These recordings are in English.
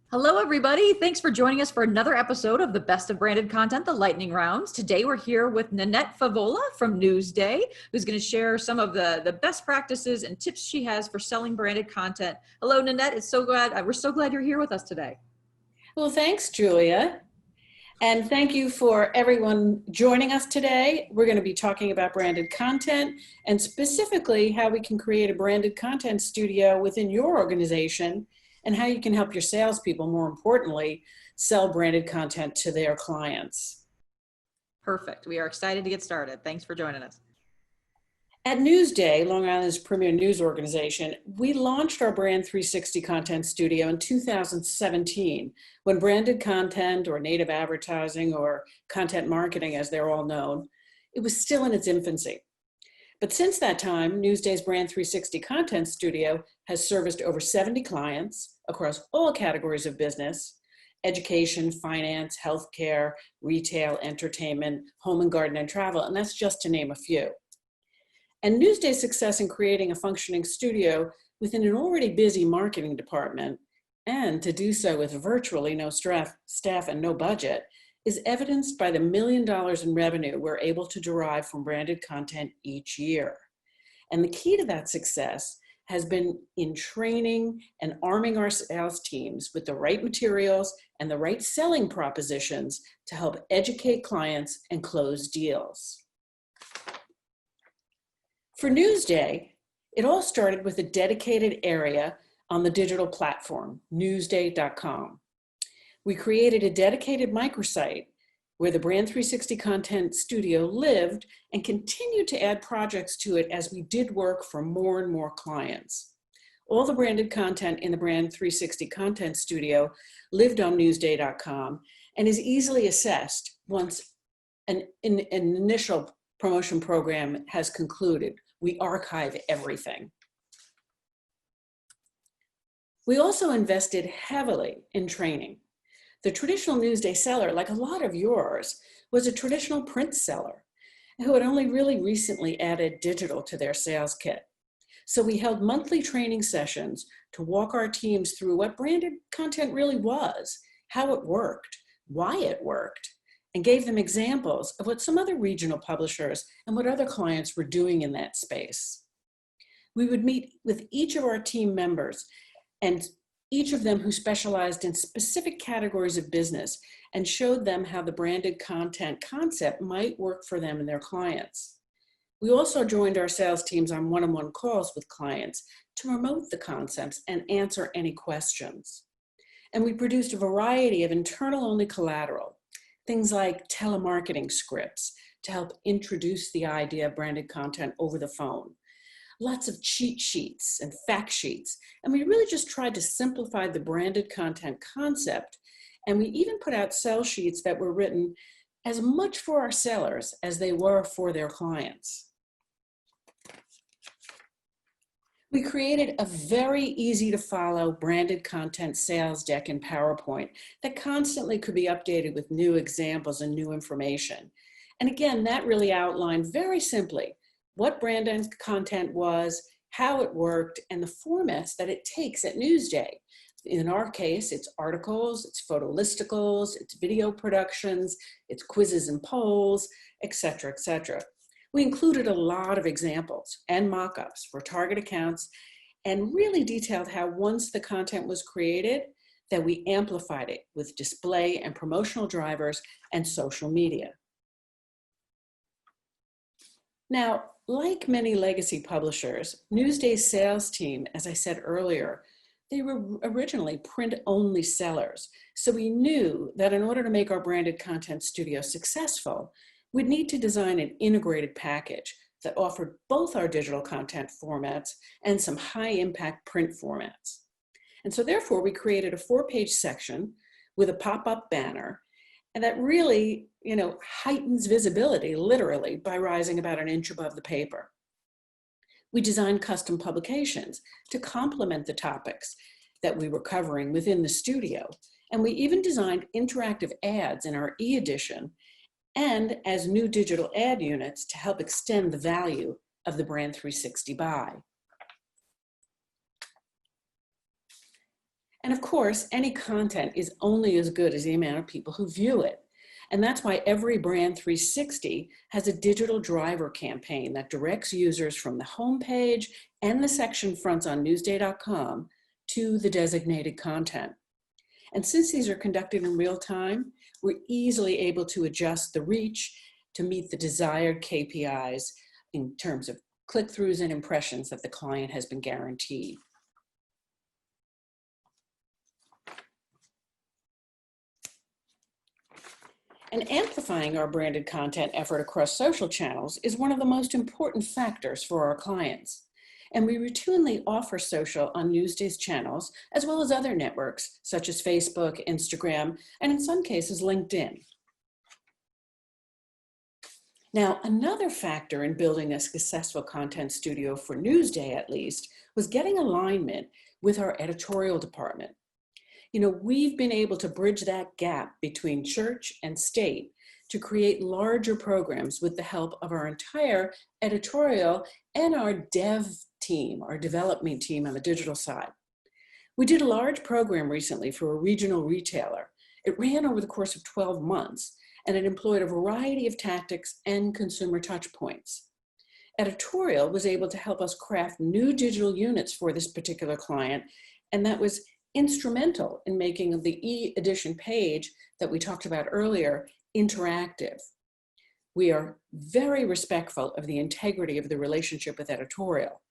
Hello, everybody. Thanks for joining us for another episode of the Best of Branded Content, the Lightning Rounds. Today, we're here with Nanette Favola from Newsday, who's going to share some of the best practices and tips she has for selling branded content. Hello, Nanette. We're so glad you're here with us today. Well, thanks, Julia. And thank you for everyone joining us today. We're going to be talking about branded content and specifically how we can create a branded content studio within your organization and how you can help your salespeople, more importantly, sell branded content to their clients. Perfect. We are excited to get started. Thanks for joining us. At Newsday, Long Island's premier news organization, we launched our Brand360 content studio in 2017 when branded content or native advertising or content marketing, as they're all known, it was still in its infancy. But since that time, Newsday's Brand360 content studio has serviced over 70 clients across all categories of business: education, finance, healthcare, retail, entertainment, home and garden, and travel, and that's just to name a few. And Newsday's success in creating a functioning studio within an already busy marketing department, and to do so with virtually no staff and no budget, is evidenced by the $1 million in revenue we're able to derive from branded content each year. And the key to that success has been in training and arming our sales teams with the right materials and the right selling propositions to help educate clients and close deals. For Newsday, it all started with a dedicated area on the digital platform, newsday.com. We created a dedicated microsite where the Brand360 Content Studio lived and continued to add projects to it as we did work for more and more clients. All the branded content in the Brand360 Content Studio lived on newsday.com and is easily assessed once an initial promotion program has concluded. We archive everything. We also invested heavily in training. The traditional Newsday seller, like a lot of yours, was a traditional print seller who had only really recently added digital to their sales kit. So we held monthly training sessions to walk our teams through what branded content really was, how it worked, why it worked, and gave them examples of what some other regional publishers and what other clients were doing in that space. We would meet with each of our team members and each of them who specialized in specific categories of business and showed them how the branded content concept might work for them and their clients. We also joined our sales teams on one-on-one calls with clients to promote the concepts and answer any questions. And we produced a variety of internal-only collateral, things like telemarketing scripts to help introduce the idea of branded content over the phone. Lots of cheat sheets and fact sheets. And we really just tried to simplify the branded content concept. And we even put out sell sheets that were written as much for our sellers as they were for their clients. We created a very easy to follow branded content sales deck in PowerPoint that constantly could be updated with new examples and new information. And again, that really outlined very simply what branded content was, how it worked, and the formats that it takes at Newsday. In our case, it's articles, it's photo listicles, it's video productions, it's quizzes and polls, etc., etc. We included a lot of examples and mock-ups for target accounts and really detailed how once the content was created, that we amplified it with display and promotional drivers and social media. Now, like many legacy publishers, Newsday's sales team, as I said earlier, they were originally print-only sellers. So we knew that in order to make our branded content studio successful, we'd need to design an integrated package that offered both our digital content formats and some high-impact print formats. And so therefore, we created a 4-page section with a pop-up banner, and that really, heightens visibility, literally, by rising about an inch above the paper. We designed custom publications to complement the topics that we were covering within the studio. And we even designed interactive ads in our e-edition and as new digital ad units to help extend the value of the Brand360 buy. And of course, any content is only as good as the amount of people who view it. And that's why every Brand360 has a digital driver campaign that directs users from the homepage and the section fronts on Newsday.com to the designated content. And since these are conducted in real time, we're easily able to adjust the reach to meet the desired KPIs in terms of click-throughs and impressions that the client has been guaranteed. And amplifying our branded content effort across social channels is one of the most important factors for our clients. And we routinely offer social on Newsday's channels, as well as other networks such as Facebook, Instagram, and in some cases, LinkedIn. Now, another factor in building a successful content studio for Newsday, at least, was getting alignment with our editorial department. You know, we've been able to bridge that gap between church and state to create larger programs with the help of our entire editorial and our dev team, our development team on the digital side. We did a large program recently for a regional retailer. It ran over the course of 12 months, and it employed a variety of tactics and consumer touch points. Editorial was able to help us craft new digital units for this particular client, and that was instrumental in making the e-edition page that we talked about earlier interactive. We are very respectful of the integrity of the relationship with editorial,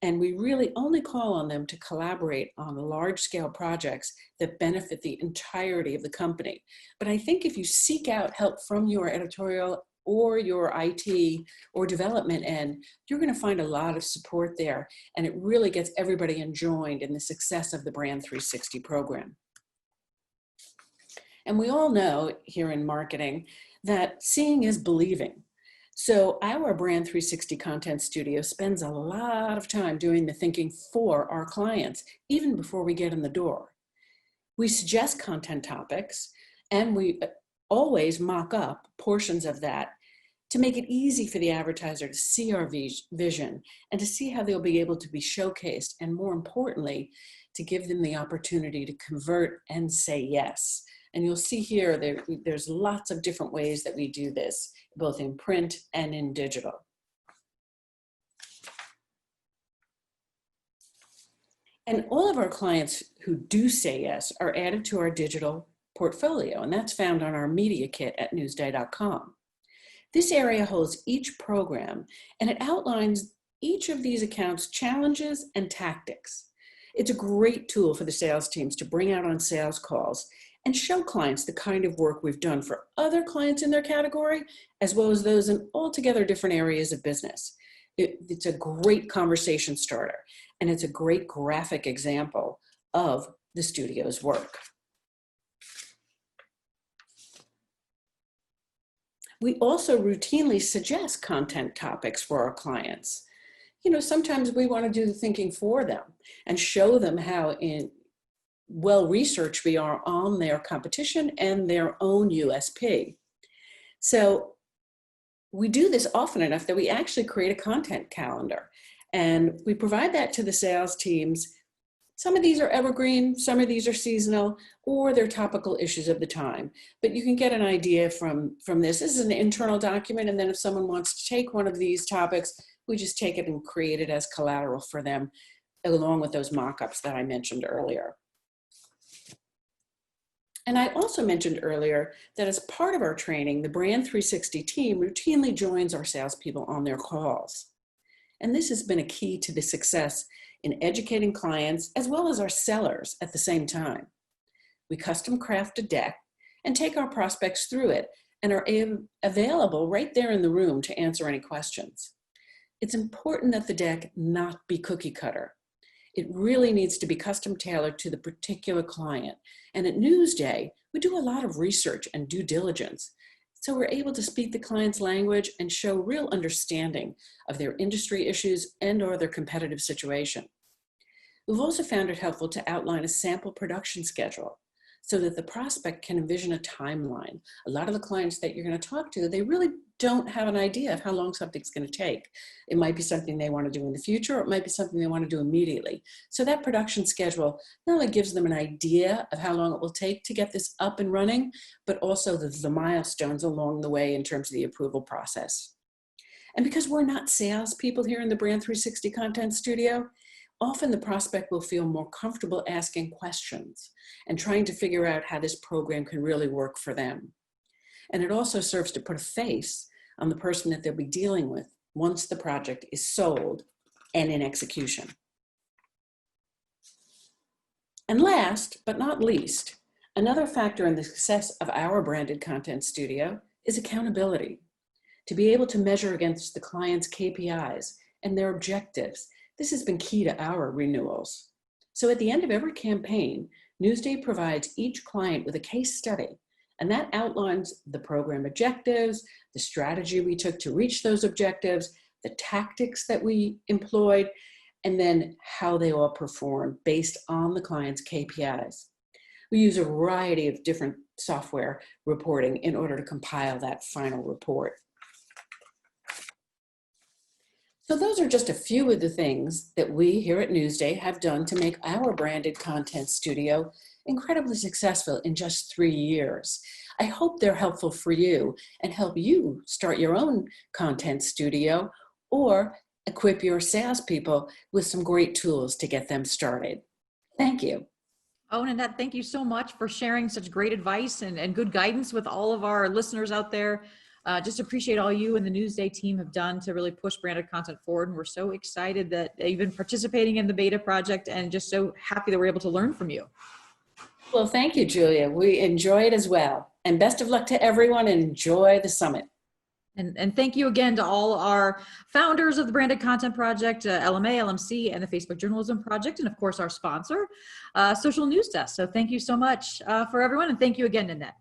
and we really only call on them to collaborate on large-scale projects that benefit the entirety of the company. But I think if you seek out help from your editorial or your IT or development end, you're going to find a lot of support there, and it really gets everybody enjoined in the success of the Brand360 program. And we all know here in marketing that seeing is believing. So our Brand360 Content Studio spends a lot of time doing the thinking for our clients, even before we get in the door. We suggest content topics, and we always mock up portions of that to make it easy for the advertiser to see our vision and to see how they'll be able to be showcased, and more importantly, to give them the opportunity to convert and say yes. And you'll see here, there's lots of different ways that we do this, both in print and in digital. And all of our clients who do say yes are added to our digital portfolio, and that's found on our media kit at newsday.com. This area holds each program, and it outlines each of these accounts' challenges and tactics. It's a great tool for the sales teams to bring out on sales calls and show clients the kind of work we've done for other clients in their category, as well as those in altogether different areas of business. It's a great conversation starter, and it's a great graphic example of the studio's work. We also routinely suggest content topics for our clients. You know, sometimes we want to do the thinking for them and show them how well-researched we are on their competition and their own USP. So we do this often enough that we actually create a content calendar, and we provide that to the sales teams. Some of these are evergreen, some of these are seasonal, or they're topical issues of the time. But you can get an idea from this. This is an internal document, and then if someone wants to take one of these topics, we just take it and create it as collateral for them, along with those mock-ups that I mentioned earlier. And I also mentioned earlier that as part of our training, the Brand360 team routinely joins our salespeople on their calls. And this has been a key to the success in educating clients as well as our sellers at the same time. We custom craft a deck and take our prospects through it and are available right there in the room to answer any questions. It's important that the deck not be cookie cutter. It really needs to be custom tailored to the particular client. And at Newsday, we do a lot of research and due diligence. So we're able to speak the client's language and show real understanding of their industry issues and or their competitive situation. We've also found it helpful to outline a sample production schedule so that the prospect can envision a timeline. A lot of the clients that you're going to talk to, they really don't have an idea of how long something's going to take. It might be something they want to do in the future, or it might be something they want to do immediately. So that production schedule not only gives them an idea of how long it will take to get this up and running, but also the milestones along the way in terms of the approval process. And because we're not salespeople here in the Brand360 Content Studio, often the prospect will feel more comfortable asking questions and trying to figure out how this program can really work for them. And it also serves to put a face on the person that they'll be dealing with once the project is sold and in execution. And last but not least, another factor in the success of our branded content studio is accountability. To be able to measure against the client's KPIs and their objectives. This has been key to our renewals. So at the end of every campaign, Newsday provides each client with a case study, and that outlines the program objectives, the strategy we took to reach those objectives, the tactics that we employed, and then how they all perform based on the client's KPIs. We use a variety of different software reporting in order to compile that final report. So those are just a few of the things that we here at Newsday have done to make our branded content studio incredibly successful in just 3 years. I hope they're helpful for you and help you start your own content studio or equip your salespeople with some great tools to get them started. Thank you. Oh, Nanette, thank you so much for sharing such great advice and good guidance with all of our listeners out there. Just appreciate all you and the Newsday team have done to really push branded content forward. And we're so excited that you've been participating in the beta project and just so happy that we're able to learn from you. Well, thank you, Julia. We enjoy it as well. And best of luck to everyone and enjoy the summit. And thank you again to all our founders of the Branded Content Project, LMA, LMC, and the Facebook Journalism Project, and of course our sponsor, Social News Desk. So thank you so much for everyone, and thank you again, Nanette.